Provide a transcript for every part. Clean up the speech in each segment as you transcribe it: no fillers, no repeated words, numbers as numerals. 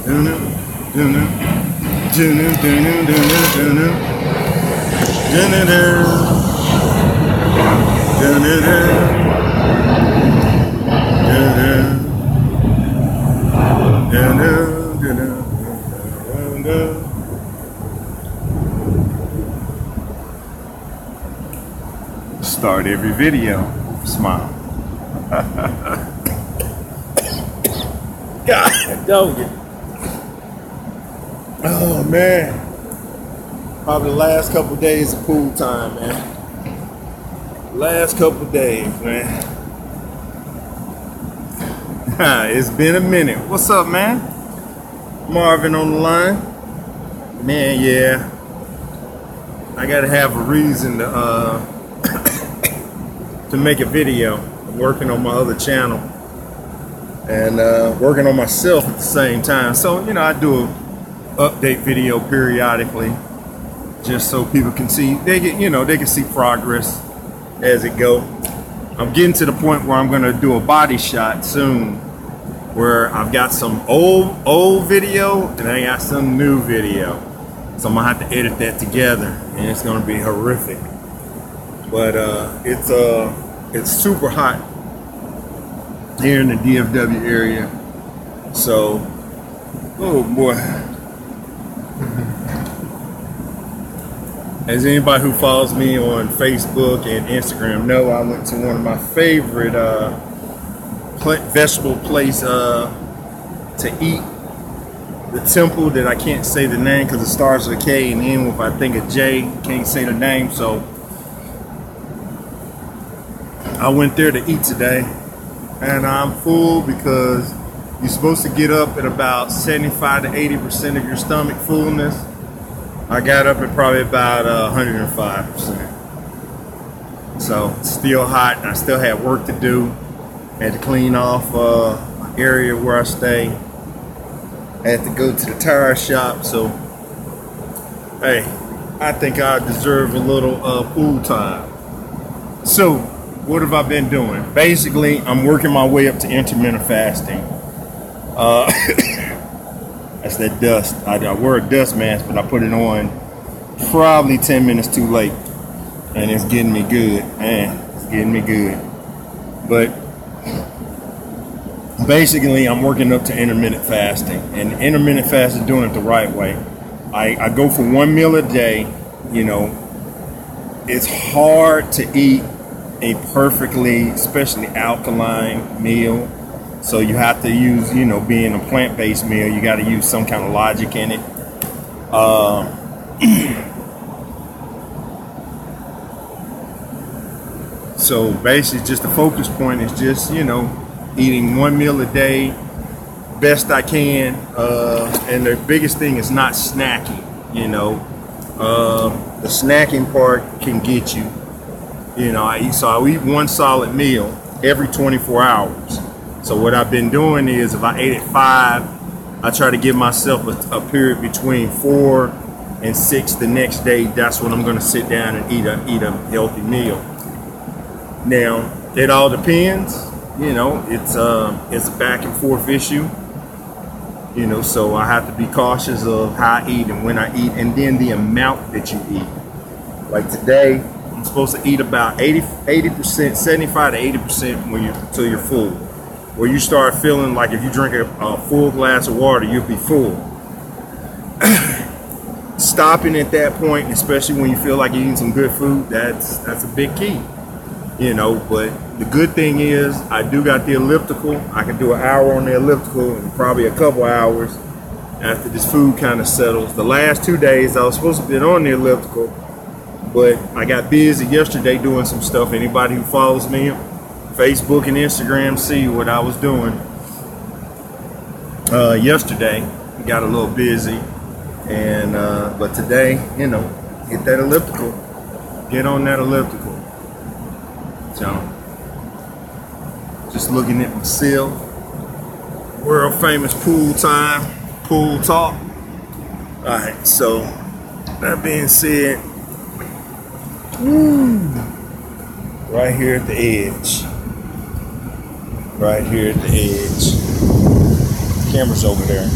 Start every video, smile. God, don't get. Oh man, probably the last couple of days of pool time, man. Last couple of days, man. It's been a minute. What's up, man? Marvin on the line. Man, yeah. I gotta have a reason to make a video. I'm working on my other channel and working on myself at the same time. So, you know, I do a update video periodically just so people can see, they can see progress as it go. I'm getting to the point where I'm gonna do a body shot soon where I've got some old video and I got some new video. So I'm gonna have to edit that together and it's gonna be horrific. But it's super hot here in the DFW area. So, oh boy. As anybody who follows me on Facebook and Instagram know, I went to one of my favorite vegetable place to eat. The temple that I can't say the name because it starts with a K and ends with I think a J. Can't say the name, so I went there to eat today, and I'm full because you're supposed to get up at about 75 to 80% of your stomach fullness. I got up at probably about 105%. So still hot. I still had work to do. Had to clean off area where I stay. I had to go to the tire shop. So hey, I think I deserve a little pool time. So what have I been doing? Basically, I'm working my way up to intermittent fasting. That's that dust. I wear a dust mask, but I put it on probably 10 minutes too late. And it's getting me good, man. It's getting me good. But basically, I'm working up to intermittent fasting. And intermittent fasting, doing it the right way. I go for 1 meal a day. You know, it's hard to eat a perfectly, especially alkaline meal. So you have to use, you know, being a plant-based meal, you got to use some kind of logic in it. So basically just the focus point is just, you know, eating 1 meal a day, best I can. And the biggest thing is not snacking, you know. The snacking part can get you. You know, I eat 1 solid meal every 24 hours. So what I've been doing is if I ate at 5, I try to give myself a period between 4 and 6 the next day. That's when I'm going to sit down and eat a healthy meal. Now, it all depends. You know, it's a back and forth issue. You know, so I have to be cautious of how I eat and when I eat, and then the amount that you eat. Like today, I'm supposed to eat about 80%, 75 to 80% till you're full. Where you start feeling like if you drink a full glass of water, you'll be full. Stopping at that point, especially when you feel like you're eating some good food, that's a big key. You know, but the good thing is I do got the elliptical. I can do an hour on the elliptical and probably a couple hours after this food kind of settles. The last 2 days I was supposed to be on the elliptical, but I got busy yesterday doing some stuff. Anybody who follows me on Facebook and Instagram see what I was doing yesterday. Got a little busy, and but today, you know, hit that elliptical, get on that elliptical. So just looking at myself, world famous pool time, pool talk. All right, so that being said, right here at the edge. Right here at the edge. Camera's over there.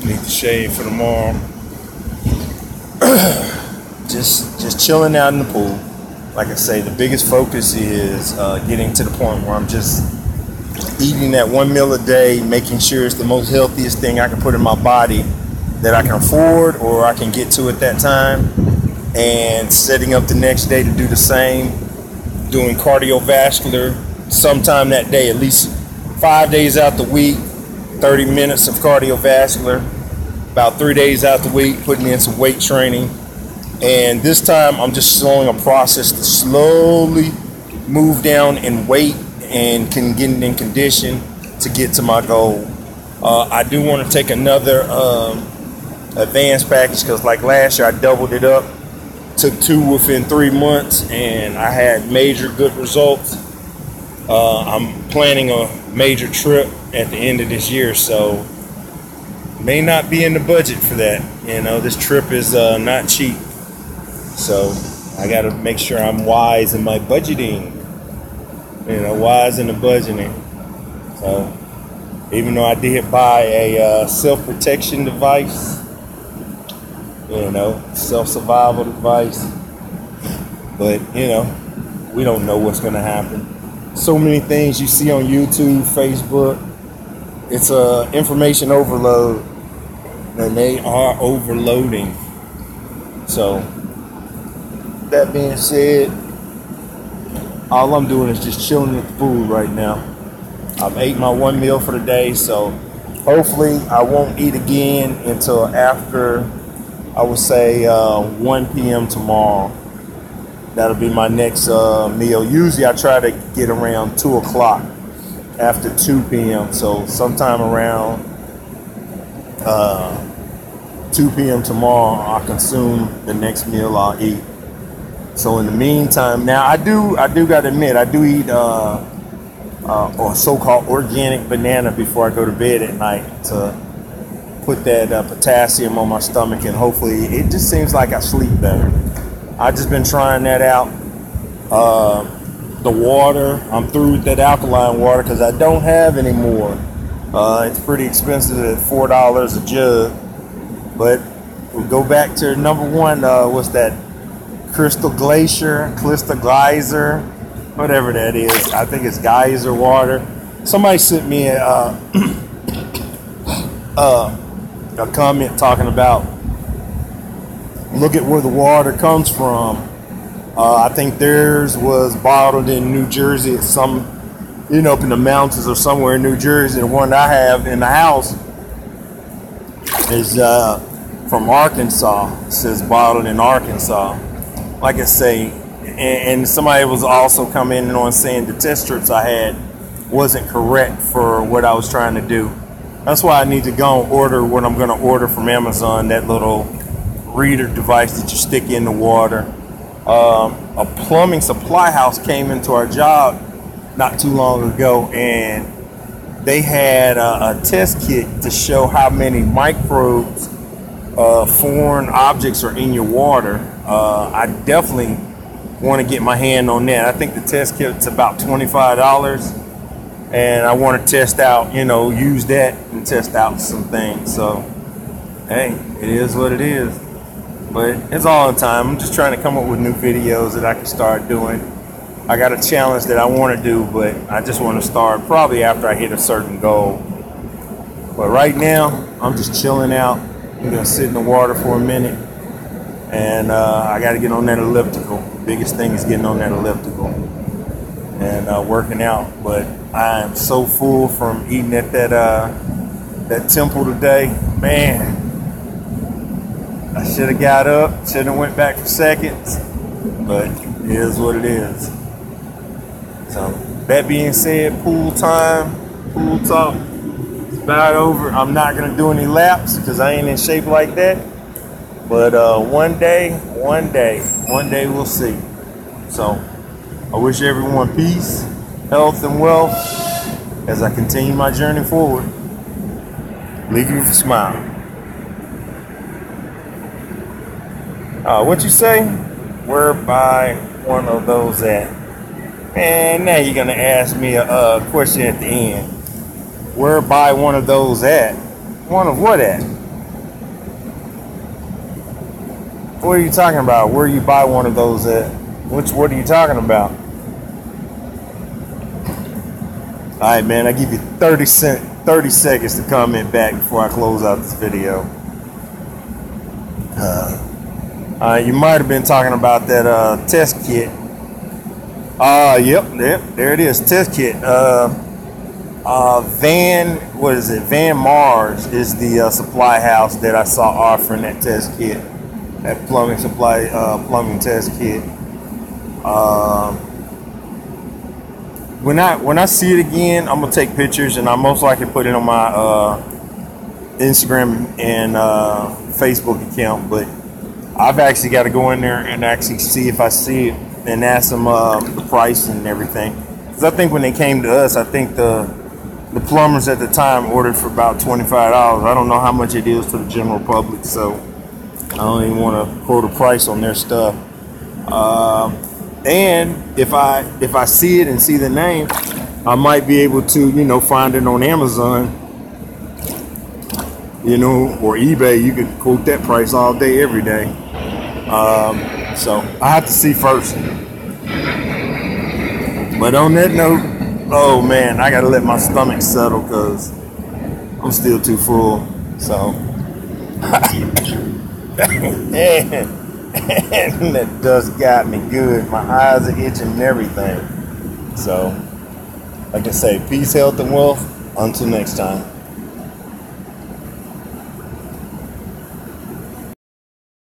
Need to shave for tomorrow. just chilling out in the pool. Like I say, the biggest focus is getting to the point where I'm just eating that one meal a day, making sure it's the most healthiest thing I can put in my body that I can afford or I can get to at that time, and setting up the next day to do the same, doing cardiovascular sometime that day, at least 5 days out the week, 30 minutes of cardiovascular, about 3 days out the week, putting in some weight training. And this time I'm just slowing a process to slowly move down in weight and can get in condition to get to my goal. I do want to take another advanced package, because like last year I doubled it up, took 2 within 3 months, and I had major good results. I'm planning a major trip at the end of this year, so may not be in the budget for that. This trip is not cheap, so I got to make sure I'm wise in my budgeting. Wise in the budgeting. So even though I did buy a self-protection device, self-survival device, but we don't know what's going to happen. So many things you see on YouTube, Facebook, it's information overload, and they are overloading. So that being said, all I'm doing is just chilling at the pool right now. I've ate my one meal for the day, so hopefully I won't eat again until after, I would say 1 p.m. tomorrow. That'll be my next meal. Usually I try to get around 2 o'clock after 2 p.m. So sometime around 2 p.m. tomorrow, I'll consume the next meal I'll eat. So in the meantime, now I do got to admit, I do eat or so-called organic banana before I go to bed at night to put that potassium on my stomach, and hopefully it just seems like I sleep better. I've just been trying that out. The water, I'm through with that alkaline water because I don't have any more. It's pretty expensive at $4 a jug. But we'll go back to number one. What's that? Crystal Geyser, whatever that is. I think it's geyser water. Somebody sent me a comment talking about, look at where the water comes from. I think theirs was bottled in New Jersey at some, up in the mountains or somewhere in New Jersey. The one I have in the house is from Arkansas. It says bottled in Arkansas. Like I say, and somebody was also commenting on saying the test strips I had wasn't correct for what I was trying to do. That's why I need to go and order what I'm going to order from Amazon, that little reader device that you stick in the water. A plumbing supply house came into our job not too long ago, and they had a test kit to show how many microbes, foreign objects are in your water. I definitely want to get my hand on that. I think the test kit's about $25, and I want to test out, use that and test out some things. So, hey, it is what it is. But it's all the time. I'm just trying to come up with new videos that I can start doing. I got a challenge that I want to do, but I just want to start probably after I hit a certain goal. But right now, I'm just chilling out. I'm going to sit in the water for a minute. And I got to get on that elliptical. The biggest thing is getting on that elliptical and working out. But I am so full from eating at that temple today. Man, I should have got up, should have went back for seconds, but it is what it is. So that being said, pool time, pool talk, it's about over. I'm not going to do any laps because I ain't in shape like that. But one day we'll see. So I wish everyone peace, health, and wealth as I continue my journey forward. Leave you with a smile. What you say? Where by one of those at? And now you're gonna ask me a question at the end. Where by one of those at? One of what at? What are you talking about? Where you buy one of those at? What are you talking about? Alright, man, I give you 30 seconds to comment back before I close out this video. You might have been talking about that test kit. Yep, there it is, test kit. Van Mars is the supply house that I saw offering that test kit, that plumbing test kit. When I see it again, I'm gonna take pictures and I most likely put it on my Instagram and Facebook account. But I've actually got to go in there and actually see if I see it and ask them the price and everything. Because I think when they came to us, I think the plumbers at the time ordered for about $25. I don't know how much it is to the general public, so I don't even want to quote a price on their stuff. And if I see it and see the name, I might be able to, find it on Amazon, or eBay. You could quote that price all day, every day. So I have to see first. But on that note, oh man, I gotta let my stomach settle because I'm still too full. So and that dust got me good. My eyes are itching and everything. So, like I say, peace, health, and wealth. Until next time.